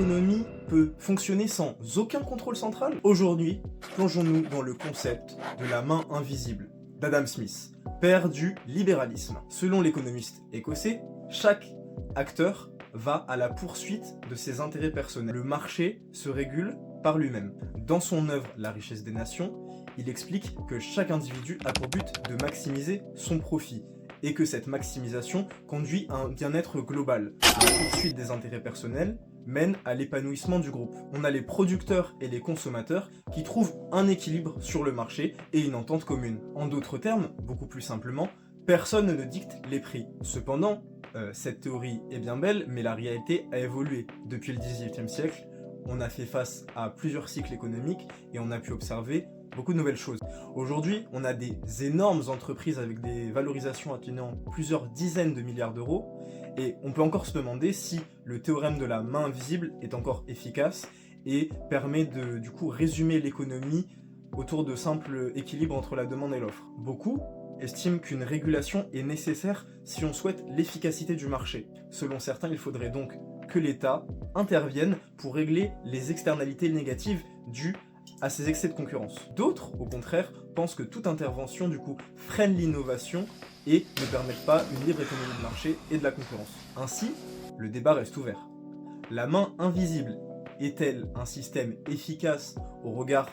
l'économie peut fonctionner sans aucun contrôle central? Aujourd'hui, plongeons-nous dans le concept de la main invisible d'Adam Smith, père du libéralisme. Selon l'économiste écossais, chaque acteur va à la poursuite de ses intérêts personnels. Le marché se régule par lui-même. Dans son œuvre La richesse des nations, il explique que chaque individu a pour but de maximiser son profit et que cette maximisation conduit à un bien-être global. La poursuite des intérêts personnels mène à l'épanouissement du groupe. On a les producteurs et les consommateurs qui trouvent un équilibre sur le marché et une entente commune. En d'autres termes, beaucoup plus simplement, personne ne dicte les prix. Cependant, cette théorie est bien belle, mais la réalité a évolué. Depuis le XVIIIe siècle, on a fait face à plusieurs cycles économiques et on a pu observer beaucoup de nouvelles choses. Aujourd'hui, on a des énormes entreprises avec des valorisations atteignant plusieurs dizaines de milliards d'euros et on peut encore se demander si le théorème de la main invisible est encore efficace et permet de, du coup, résumer l'économie autour de simples équilibres entre la demande et l'offre. Beaucoup estiment qu'une régulation est nécessaire si on souhaite l'efficacité du marché. Selon certains, il faudrait donc que l'État intervienne pour régler les externalités négatives dues à ces excès de concurrence. D'autres, au contraire, pensent que toute intervention, du coup, freine l'innovation et ne permettent pas une libre économie de marché et de la concurrence. Ainsi, le débat reste ouvert. La main invisible est-elle un système efficace au regard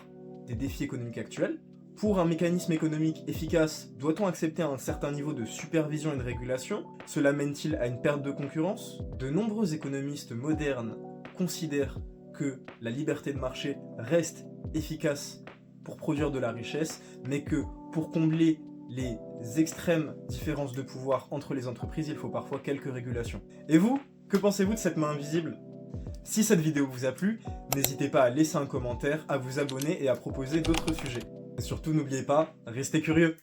des défis économiques actuels? Pour un mécanisme économique efficace, doit-on accepter un certain niveau de supervision et de régulation? Cela mène-t-il à une perte de concurrence? De nombreux économistes modernes considèrent que la liberté de marché reste efficace pour produire de la richesse, mais que pour combler les extrêmes différences de pouvoir entre les entreprises, il faut parfois quelques régulations. Et vous, que pensez-vous de cette main invisible? Si cette vidéo vous a plu, n'hésitez pas à laisser un commentaire, à vous abonner et à proposer d'autres sujets. Et surtout, n'oubliez pas, restez curieux!